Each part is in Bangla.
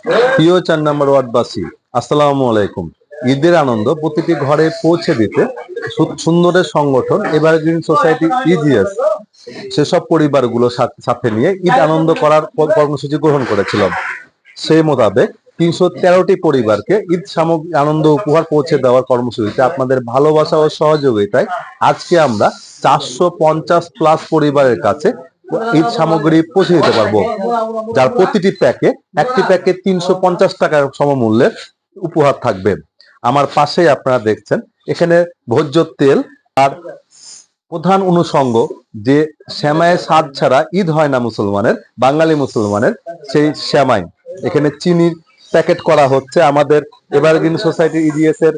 প্রিয় ৪ নম্বর ওয়ার্ডবাসী, আসসালামু আলাইকুম। ঈদের আনন্দ প্রতিটি ঘরে পৌঁছে দিতে সুন্দরের সংগঠন এভারগ্রিন সোসাইটি ইজিএস সেসব পরিবারগুলো সাথে নিয়ে ঈদ আনন্দ করার কর্মসূচি গ্রহণ করেছিলাম। সেই মোতাবেক ৩১৩টি পরিবারকে ঈদ সামগ্রী আনন্দ উপহার পৌঁছে দেওয়ার কর্মসূচিতে আপনাদের ভালোবাসা ও সহযোগিতায় আজকে আমরা ৪৫০ প্লাস পরিবারের কাছে ঈদ সামগ্রী পৌঁছে দিতে পারবো, যার প্রতিটি একটি প্যাকে ৩৫০ টাকার সমমূল্যের উপহার থাকবে। আমার পাশেই আপনারা দেখছেন এখানে ভোজ্য তেল আর প্রধান অনুষঙ্গ যে শ্যামায়ের স্বাদ ছাড়া ঈদ হয় না মুসলমানের, বাঙালি মুসলমানের সেই শ্যামাই এখানে চিনির প্যাকেট করা হচ্ছে। আমাদের এভারগ্রিন সোসাইটি ইডিএস এর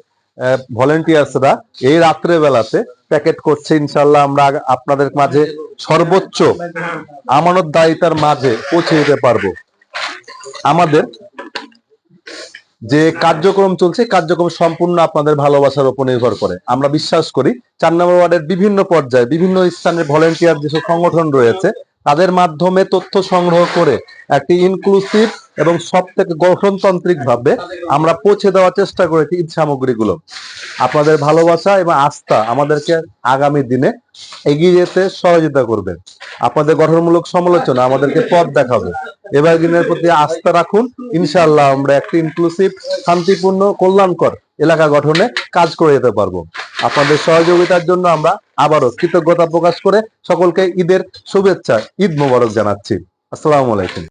ভলেন্টিয়ার্সরা এই রাত্রে বেলাতে প্যাকেট করছে। ইনশাল্লাহ আমরা আপনাদের মাঝে সর্বোচ্চ আমানতদারিতার মাঝে পৌঁছে দিতে পারবো। আমাদের যে কার্যক্রম চলছে কার্যক্রম সম্পূর্ণ আপনাদের ভালোবাসার উপর নির্ভর করে। আমরা বিশ্বাস করি ৪ নম্বর ওয়ার্ডের বিভিন্ন পর্যায়ে বিভিন্ন স্থানের ভলেন্টিয়ার যেসব সংগঠন রয়েছে তাদের মাধ্যমে তথ্য সংগ্রহ করে একটি ইনক্লুসিভ এবং সব থেকে গঠনতান্ত্রিক ভাবে আমরা পৌঁছে দেওয়ার চেষ্টা করেছি ঈদ সামগ্রীগুলো। আপনাদের ভালোবাসা এবং আস্থা আমাদেরকে আগামী দিনে এগিয়ে যেতে সহযোগিতা করবে। আপনাদের গঠনমূলক সমালোচনা আমাদেরকে পথ দেখাবে। এভারগ্রিনের প্রতি আস্থা রাখুন। ইনশাআল্লাহ আমরা একটি ইনক্লুসিভ, শান্তিপূর্ণ, কল্যাণকর এলাকা গঠনে কাজ করে যেতে পারবো। আপনাদের সহযোগিতার জন্য আমরা আবারও কৃতজ্ঞতা প্রকাশ করে সকলকে ঈদের শুভেচ্ছা, ঈদ মোবারক জানাচ্ছি। আসসালামু আলাইকুম।